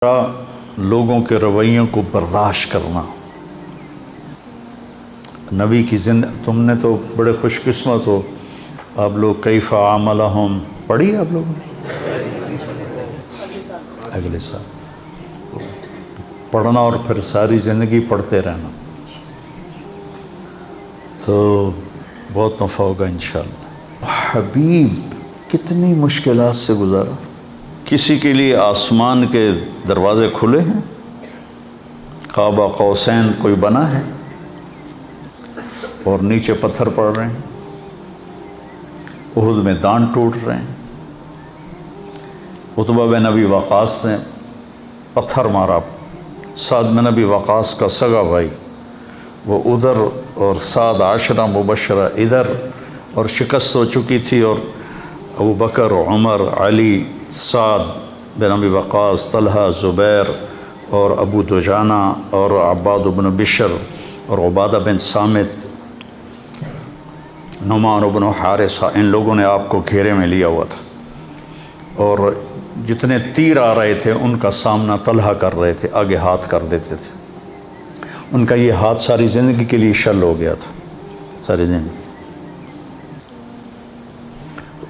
لوگوں کے رویوں کو برداشت کرنا۔ نبی کی تم نے تو بڑے خوش قسمت ہو، آپ لوگ کیف عاملہم پڑھی آپ لوگوں نے اگلے سال پڑھنا اور پھر ساری زندگی پڑھتے رہنا تو بہت نفع ہوگا انشاءاللہ۔ حبیب کتنی مشکلات سے گزارا، کسی کے لیے آسمان کے دروازے کھلے ہیں، قاب قوسین کوئی بنا ہے اور نیچے پتھر پڑ رہے ہیں، احد میں دانت ٹوٹ رہے ہیں، عتبہ بن ابی وقاص نے پتھر مارا، سعد بن ابی وقاص کا سگا بھائی وہ ادھر اور سعد عشرہ مبشرہ ادھر، اور شکست ہو چکی تھی، اور ابو بکر، عمر، علی، سعد بن ابی وقاص، طلحہ، زبیر اور ابو دجانہ اور عباد بن بشر اور عبادہ بن صامت، نعمان بن حارثہ، ان لوگوں نے آپ کو گھیرے میں لیا ہوا تھا، اور جتنے تیر آ رہے تھے ان کا سامنا طلحہ کر رہے تھے، آگے ہاتھ کر دیتے تھے، ان کا یہ ہاتھ ساری زندگی کے لیے شل ہو گیا تھا، ساری زندگی۔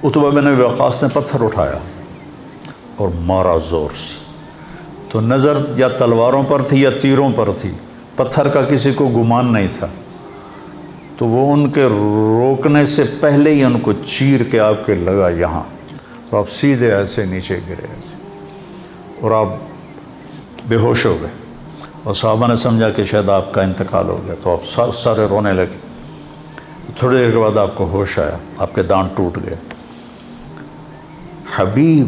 عتبہ بن ابی وقاص نے پتھر اٹھایا اور مارا زور سے، تو نظر یا تلواروں پر تھی یا تیروں پر تھی، پتھر کا کسی کو گمان نہیں تھا، تو وہ ان کے روکنے سے پہلے ہی ان کو چیر کے آپ کے لگا یہاں، تو آپ سیدھے ایسے نیچے گرے ایسے، اور آپ بے ہوش ہو گئے، اور صحابہ نے سمجھا کہ شاید آپ کا انتقال ہو گیا، تو آپ سارے رونے لگے۔ تھوڑی دیر کے بعد آپ کو ہوش آیا، آپ کے دانت ٹوٹ گئے۔ حبیب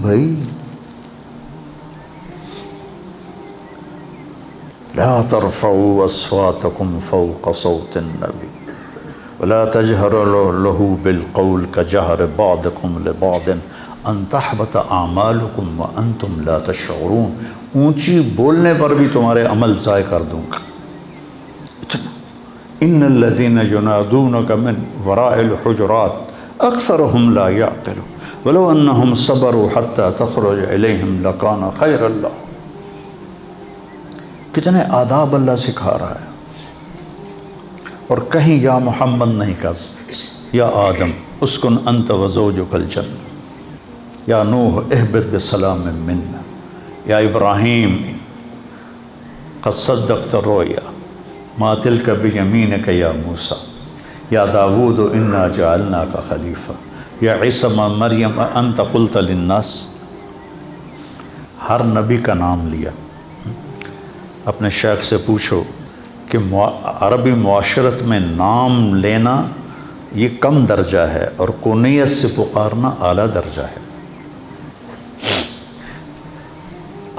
بھائی، لا ترفعوا اصواتكم فوق صوت النبي ولا تجهروا له بالقول كجهر بعضكم لبعض ان تحبط اعمالكم وانتم لا تشعرون، اونچی بولنے پر بھی تمہارے عمل ضائع کر دوں گا۔ ان الذين ينادونك من وراء الحجرات اکثرهم لا يعقلون ولو انهم صبروا حتى تخرج اليهم لكان خيرا لهم۔ کتنے آداب اللہ سکھا رہا ہے، اور کہیں یا محمد نہیں کہا، یا آدم اسکن انت وزوجک الجنہ، یا نوح اہبط بسلام منا، یا ابراہیم قد صدقت الرؤیا ما تلک بیمینک یا موسیٰ، یا داود انا جعلناک خلیفہ، یا عیسی مریم انت قلت للناس۔ ہر نبی کا نام لیا۔ اپنے شیخ سے پوچھو کہ عربی معاشرت میں نام لینا یہ کم درجہ ہے اور کنیت سے پکارنا اعلیٰ درجہ ہے۔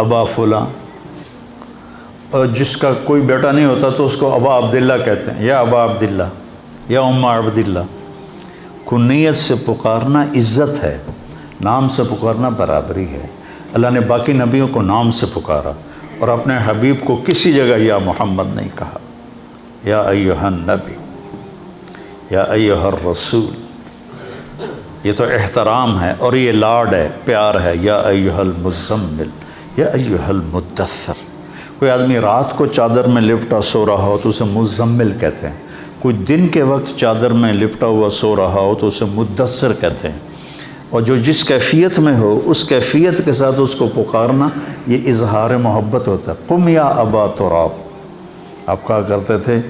ابا فلاں، اور جس کا کوئی بیٹا نہیں ہوتا تو اس کو ابا عبداللہ کہتے ہیں، یا ابا عبداللہ، یا ام عبداللہ۔ کنیت سے پکارنا عزت ہے، نام سے پکارنا برابری ہے۔ اللہ نے باقی نبیوں کو نام سے پکارا، اور اپنے حبیب کو کسی جگہ یا محمد نہیں کہا، یا ایہا النبی، یا ایہا الرسول۔ یہ تو احترام ہے اور یہ لاڈ ہے، پیار ہے، یا ایہا المزمل، یا ایہا المدثر۔ کوئی آدمی رات کو چادر میں لپٹا سو رہا ہو تو اسے مزمل کہتے ہیں، کوئی دن کے وقت چادر میں لپٹا ہوا سو رہا ہو تو اسے مدثر کہتے ہیں، اور جو جس کیفیت میں ہو اس کیفیت کے ساتھ اس کو پکارنا یہ اظہار محبت ہوتا ہے۔ قم یا ابا تراب، آپ کہا کرتے تھے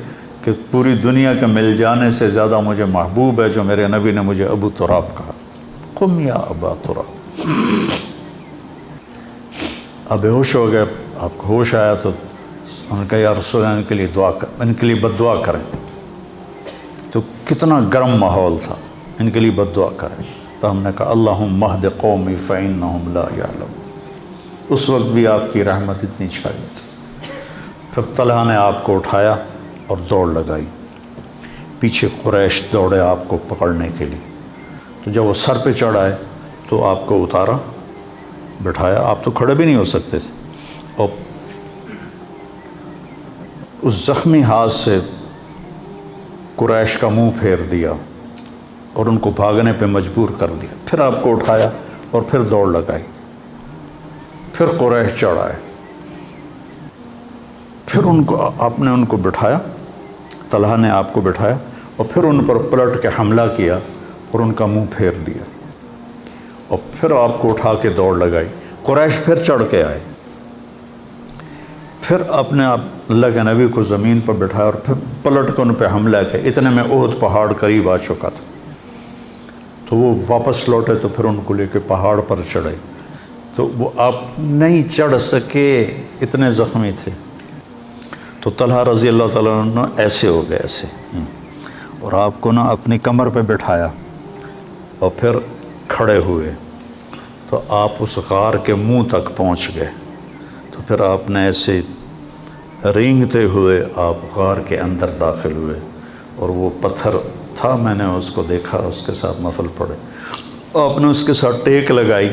کہ پوری دنیا کے مل جانے سے زیادہ مجھے محبوب ہے جو میرے نبی نے مجھے ابو تراب کہا۔ قم یا ابا تراب۔ اب بے ہوش ہو گئے، آپ کو ہوش آیا تو انہوں نے کہا یا رسول اللہ، ان کے لیے دعا کر، ان کے لیے بد دعا کریں۔ تو کتنا گرم ماحول تھا، ان کے لیے بد دعا کریں۔ تو ہم نے کہا اللہم اہد قومی فإنہم لا یعلمون۔ اس وقت بھی آپ کی رحمت اتنی چھائی تھی۔ پھر طلحہ نے آپ کو اٹھایا اور دوڑ لگائی، پیچھے قریش دوڑے آپ کو پکڑنے کے لیے، تو جب وہ سر پہ چڑھ آئے تو آپ کو اتارا، بٹھایا، آپ تو کھڑے بھی نہیں ہو سکتے تھے، اور اس زخمی ہاتھ سے قریش کا منہ پھیر دیا اور ان کو بھاگنے پہ مجبور کر دیا۔ پھر آپ کو اٹھایا اور پھر دوڑ لگائی۔ پھر قریش چڑھ آئے، پھر آپ نے ان کو بٹھایا، طلحہ نے آپ کو بٹھایا اور پھر ان پر پلٹ کے حملہ کیا اور ان کا منہ پھیر دیا، اور پھر آپ کو اٹھا کے دوڑ لگائی، قریش پھر چڑھ کے آئے، پھر اپنے آپ اللہ کے نبی کو زمین پر بٹھایا اور پھر پلٹ کے ان پہ حملہ کیا، اتنے میں احد پہاڑ قریب آ چکا تھا، تو وہ واپس لوٹے تو پھر ان کو لے کے پہاڑ پر چڑھے، تو وہ آپ نہیں چڑھ سکے، اتنے زخمی تھے، تو طلحہ رضی اللہ تعالیٰ عنہ ایسے ہو گئے ایسے، اور آپ کو نا اپنی کمر پہ بٹھایا اور پھر کھڑے ہوئے، تو آپ اس غار کے منہ تک پہنچ گئے، تو پھر آپ نے ایسے رینگتے ہوئے آپ غار کے اندر داخل ہوئے، اور وہ پتھر تھا، میں نے اس کو دیکھا، اس کے ساتھ نفل پڑھے، آپ نے اس کے ساتھ ٹیک لگائی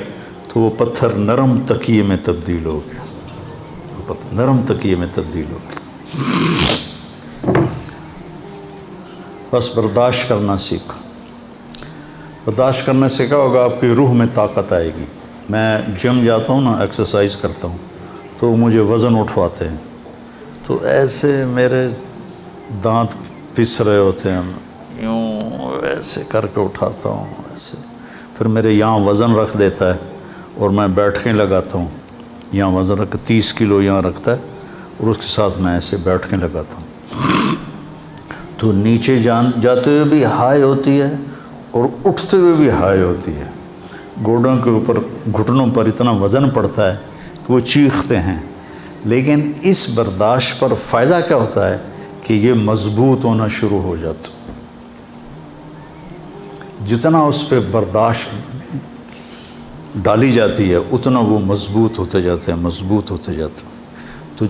تو وہ پتھر نرم تکیے میں تبدیل ہو گیا، نرم تکیے میں تبدیل ہو گیا۔ بس برداشت کرنا سیکھو، برداشت کرنے سے کیا ہوگا، آپ کی روح میں طاقت آئے گی۔ میں جم جاتا ہوں نا، ایکسرسائز کرتا ہوں، تو مجھے وزن اٹھواتے ہیں، تو ایسے میرے دانت پس رہے ہوتے ہیں، یوں ایسے کر کے اٹھاتا ہوں ایسے، پھر میرے یہاں وزن رکھ دیتا ہے اور میں بیٹھنے لگاتا ہوں، یہاں وزن رکھ 30 کلو یہاں رکھتا ہے اور اس کے ساتھ میں ایسے بیٹھنے لگاتا ہوں، تو نیچے جاتے ہوئے بھی ہائی ہوتی ہے اور اٹھتے ہوئے بھی ہائی ہوتی ہے، گوڑوں کے اوپر گھٹنوں پر اتنا وزن پڑتا ہے کہ وہ چیختے ہیں، لیکن اس برداشت پر فائدہ کیا ہوتا ہے کہ یہ مضبوط ہونا شروع ہو جاتا، جتنا اس پہ برداشت ڈالی جاتی ہے اتنا وہ مضبوط ہوتے جاتے ہیں، مضبوط ہوتے جاتے ہیں۔ تو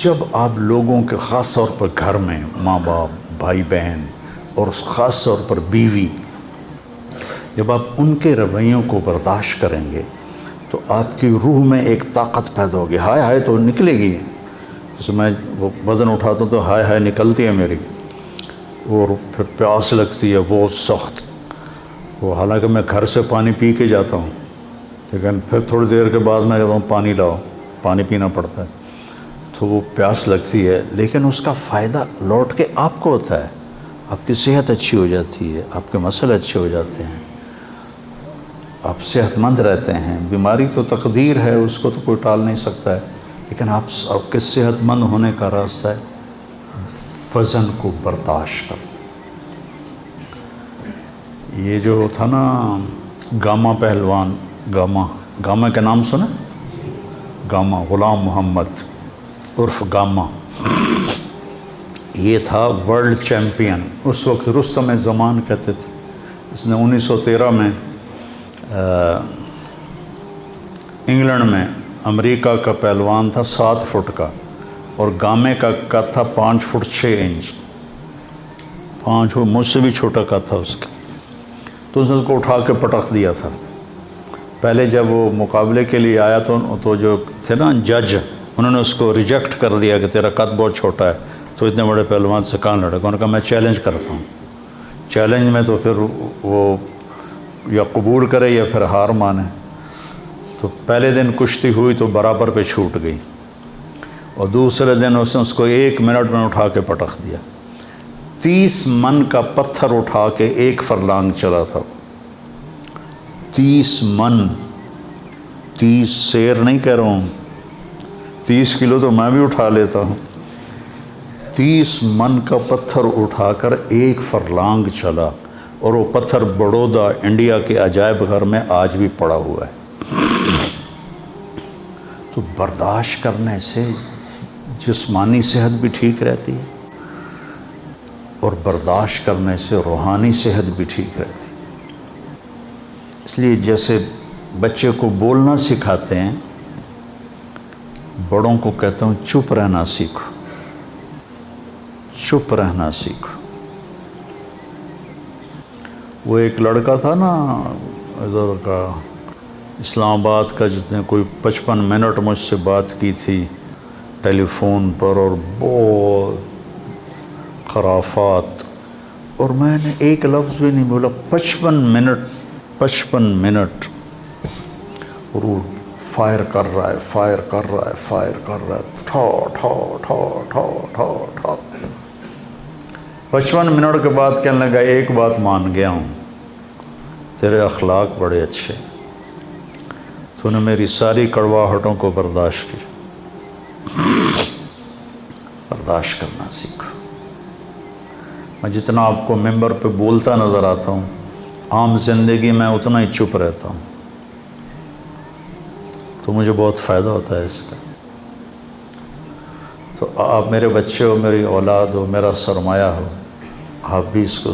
جب آپ لوگوں کے خاص طور پر گھر میں ماں باپ، بھائی بہن اور خاص طور پر بیوی، جب آپ ان کے رویوں کو برداشت کریں گے تو آپ کی روح میں ایک طاقت پیدا ہوگی، ہائے ہائے تو نکلے گی، جیسے میں وہ وزن اٹھاتا ہوں تو ہائے ہائے نکلتی ہے میری، اور پھر پیاس لگتی ہے بہت سخت، وہ حالانکہ میں گھر سے پانی پی کے جاتا ہوں، لیکن پھر تھوڑی دیر کے بعد میں کہتا ہوں پانی لاؤ، پانی پینا پڑتا ہے، تو وہ پیاس لگتی ہے، لیکن اس کا فائدہ لوٹ کے آپ کو ہوتا ہے، آپ کی صحت اچھی ہو جاتی ہے، آپ کے مسئلے اچھے ہو جاتے ہیں، آپ صحت مند رہتے ہیں۔ بیماری تو تقدیر ہے، اس کو تو کوئی ٹال نہیں سکتا ہے، لیکن آپ کے صحت مند ہونے کا راستہ ہے وزن کو برداشت کر۔ یہ جو تھا نا گاما پہلوان، گاما کے نام سنا؟ گاما، غلام محمد عرف گاما، یہ تھا ورلڈ چیمپئن، اس وقت رستم زمان کہتے تھے، اس نے 1913 میں انگلینڈ میں، امریکہ کا پہلوان تھا 7 فٹ کا، اور گامے کا قد تھا 5 فٹ 6 انچ، 5 فٹ، مجھ سے بھی چھوٹا قد تھا اس کا، تو اس نے اس کو اٹھا کے پٹخ دیا تھا۔ پہلے جب وہ مقابلے کے لیے آیا تو جو تھے نا جج، انہوں نے اس کو ریجیکٹ کر دیا کہ تیرا قد بہت چھوٹا ہے، تو اتنے بڑے پہلوان سے کہاں لڑے گا، انہوں نے کہا میں چیلنج کرتا ہوں، چیلنج میں تو پھر وہ یا قبول کرے یا پھر ہار مانے، تو پہلے دن کشتی ہوئی تو برابر پہ چھوٹ گئی، اور دوسرے دن اس نے اس کو 1 منٹ میں اٹھا کے پٹخ دیا، 30 من کا پتھر اٹھا کے 1 فرلانگ چلا تھا، 30 من، 30 سیر نہیں کہہ رہا ہوں، 30 کلو تو میں بھی اٹھا لیتا ہوں، 30 من کا پتھر اٹھا کر 1 فرلانگ چلا، اور وہ پتھر بڑودہ انڈیا کے عجائب گھر میں آج بھی پڑا ہوا ہے۔ تو برداشت کرنے سے جسمانی صحت بھی ٹھیک رہتی ہے، اور برداشت کرنے سے روحانی صحت بھی ٹھیک رہتی ہے۔ اس لیے جیسے بچے کو بولنا سکھاتے ہیں، بڑوں کو کہتا ہوں چپ رہنا سیکھو، چپ رہنا سیکھو۔ وہ ایک لڑکا تھا نا ادھر کا، اسلام آباد کا، جس نے کوئی 55 منٹ مجھ سے بات کی تھی ٹیلی فون پر، اور بہت خرافات، اور میں نے ایک لفظ بھی نہیں بولا، 55 منٹ، اور وہ فائر کر رہا ہے، فائر کر رہا ہے، فائر کر رہا ہے، ٹھو ٹھو ٹھو ٹھو ٹھو ٹھو۔ 55 منٹ کے بعد کہنے لگا ایک بات مان گیا ہوں، تیرے اخلاق بڑے اچھے، تو نے میری ساری کڑواہٹوں کو برداشت کی، برداشت کرنا سیکھو۔ میں جتنا آپ کو ممبر پہ بولتا نظر آتا ہوں، عام زندگی میں اتنا ہی چپ رہتا ہوں، تو مجھے بہت فائدہ ہوتا ہے اس کا۔ تو آپ میرے بچے ہو، میری اولاد ہو، میرا سرمایہ ہو، آپ بھی اس کو